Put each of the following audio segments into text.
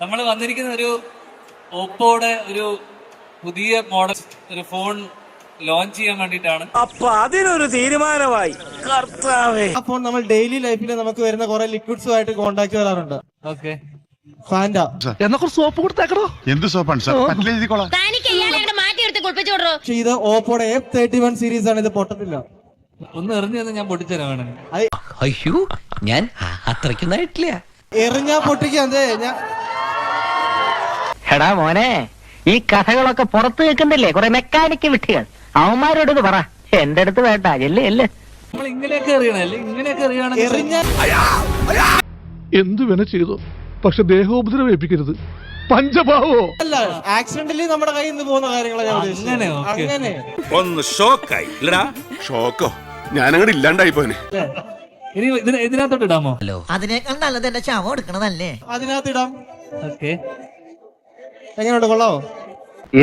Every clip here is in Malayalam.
നമ്മൾ വന്നിരിക്കുന്ന ഒരു ഓപ്പോയുടെ ഒരു പുതിയ മോഡൽ ഒരു ഫോൺ ലോഞ്ച് ചെയ്യാൻ വേണ്ടിയിട്ടാണ്. അപ്പൊ അതിനൊരു തീരുമാനമായി. കർത്താവേ, ആ ഫോൺ നമ്മൾ ഡെയിലി ലൈഫിൽ നമുക്ക് വരുന്ന കുറെ ലിക്വിഡ്സുമായിട്ട് കോണ്ടാക്ട് വരാറുണ്ട്. ഓക്കെ, ഫാൻഡ എന്നാ കുറച്ച് സോപ്പ് കൊടുത്തേക്കണോ? എന്ത് സോപ്പാണ് സാർ? പറ്റിലെഴുതിക്കോളാം. പക്ഷെ ഇത് ഓപ്പോയുടെ F31 സീരീസ് ആണ്. ഇത് പൊട്ടത്തില്ല. ഒന്ന് എറിഞ്ഞു തന്നെ ഞാൻ പൊട്ടിച്ചരാ വേണം. അയ്യോ, ഞാൻ അത്രയ്ക്കൊന്നായിട്ടില്ല. എറിഞ്ഞാ പൊട്ടിക്കാൻ എടാ മോനെ, ഈ കഥകളൊക്കെ പുറത്തു കേൾക്കുന്നില്ലേ കുറെ മെക്കാനിക്ക് വിട്ടികൾ, അവന്മാരോട് ഇത് പറ. എന്റെ അടുത്ത് വേണ്ട, എല്ലേ നമ്മൾ ഇങ്ങനെയൊക്കെ എറിയണം അല്ലേ? ഇങ്ങനെയൊക്കെ എറിയണമെങ്കിൽ എന്തു വേണ ചെയ്തോ, പക്ഷെ ദേഹോപദ്രവം ഏൽപ്പിക്കരുത്. പഞ്ചഭാവോ അല്ല, ആക്സിഡന്റലി നമ്മുടെ കയ്യിൽ നിന്ന് പോകുന്ന കാര്യങ്ങളാണ് ഞാൻ ഉദ്ദേശിച്ചത്. അങ്ങനെ, ഓക്കേ. അങ്ങനെ ഒന്ന് ഷോക്കായി ഇല്ലടാ. ഷോക്കോ? ഞാനങ്ങോട്ട് ഇല്ലാണ്ടായി പോനെ. ഇനി ഇതിനകത്തോട്ട് ഇടാമോ? അതിനേക്കാൾ നല്ലത് എന്റെ ശവം എടുക്കണതല്ലേ. അതിനകത്ത് ഇടാം. ഓക്കെ, എങ്ങനെയുണ്ട്, കൊള്ളാവോ?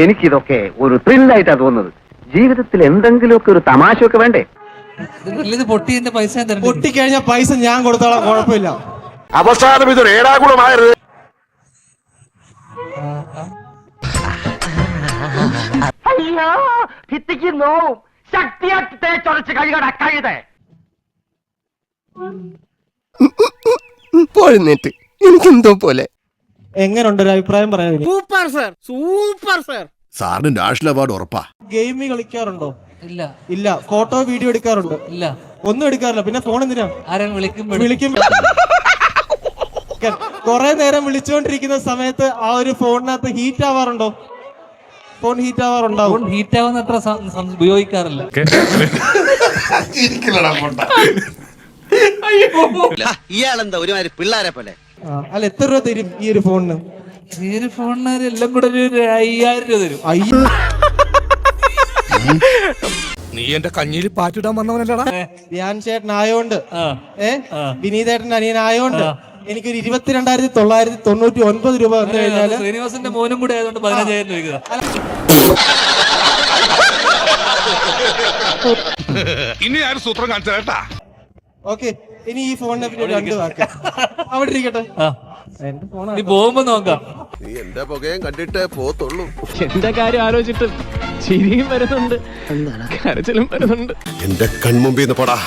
എനിക്കിതൊക്കെ ഒരു ത്രില്ലായിട്ടാ തോന്നുന്നത്. ജീവിതത്തിൽ എന്തെങ്കിലുമൊക്കെ ഒരു തമാശയൊക്കെ വേണ്ടേ? ഇത് പൊട്ടി എന്റെ പൈസ ഞാൻ തരണ്ടേ? പൊട്ടിക്കഴിഞ്ഞ പൈസ ഞാൻ കൊടുത്തോളാം, കുഴപ്പമില്ല. അവസാനം ഇതൊരു ഏടാകുളമായിരുന്നു. അയ്യോ, ഭിത്തിക്ക് നോവും. ശക്തിയാക്കി തേച്ചൊരച്ച് കഴുകട കഴുതേ. പോഴുന്നേറ്റ് എനിക്കെന്തോ പോലെ. എങ്ങനെയുണ്ട്, ഒരു അഭിപ്രായം പറയാൻ? Super sir, super sir. സാറിന് നാഷണൽ അവാർഡ് ഉറപ്പാ. ഗെയിം കളിക്കാറുണ്ടോ? ഇല്ല ഇല്ല. ഫോട്ടോ വീഡിയോ എടുക്കാറുണ്ട്? ഇല്ല. ഒന്നും എടുക്കാറില്ല. പിന്നെ ഫോൺ എന്തിനാ? ആരെയും വിളിക്കും. കൊറേ നേരം വിളിച്ചുകൊണ്ടിരിക്കുന്ന സമയത്ത് ആ ഒരു ഫോണിനകത്ത് ഹീറ്റ് ആവാറുണ്ടോ? ഫോൺ ഹീറ്റ് ആവാറുണ്ടാവും. ഹീറ്റ് ആവുന്ന അത്ര ഉപയോഗിക്കാറില്ല. ഇയാളെന്താ ഒരുമാതിരി പിള്ളേരെ പോലെ. അല്ല, എത്ര രൂപ തരും ഈ ഒരു ഫോണിന്? ഈ ഒരു ഫോണിന് എല്ലാം കൂടെ ഒരു 5000 രൂപ തരും. നീ എന്റെ കഞ്ഞിയിൽ പാറ്റിടാൻ വന്നവനല്ലടാ. ധ്യാൻ ചേട്ടൻ ആയോണ്ട്, ആ. വിനീതേട്ടൻ അനിയനായോണ്ട് എനിക്കൊരു 22,999 രൂപ വന്നു കഴിഞ്ഞാല് ശ്രീനിവാസന്റെ മോനും കൂടെ ആയതുകൊണ്ട് 15,000 രൂപ. ഇനി ആരും സൂത്രം കാണിച്ചാ. ഓക്കെ. ഇനി ഈ ഫോണിനെ പറ്റി 2 വാക്ക് അവിടെ ഇരിക്കട്ടെ. എന്റെ ഫോണാണ്. നീ പോകുമ്പോ നോക്കാം. നീ എന്റെ പുകയും കണ്ടിട്ടേ പോത്തുള്ളൂ. എന്റെ കാര്യം ആലോചിച്ചിട്ട് ചിരിയും വരുന്നുണ്ട്, കരച്ചിലും വരുന്നുണ്ട്. എന്റെ കൺമുമ്പിൽ നിന്ന് പോടാ.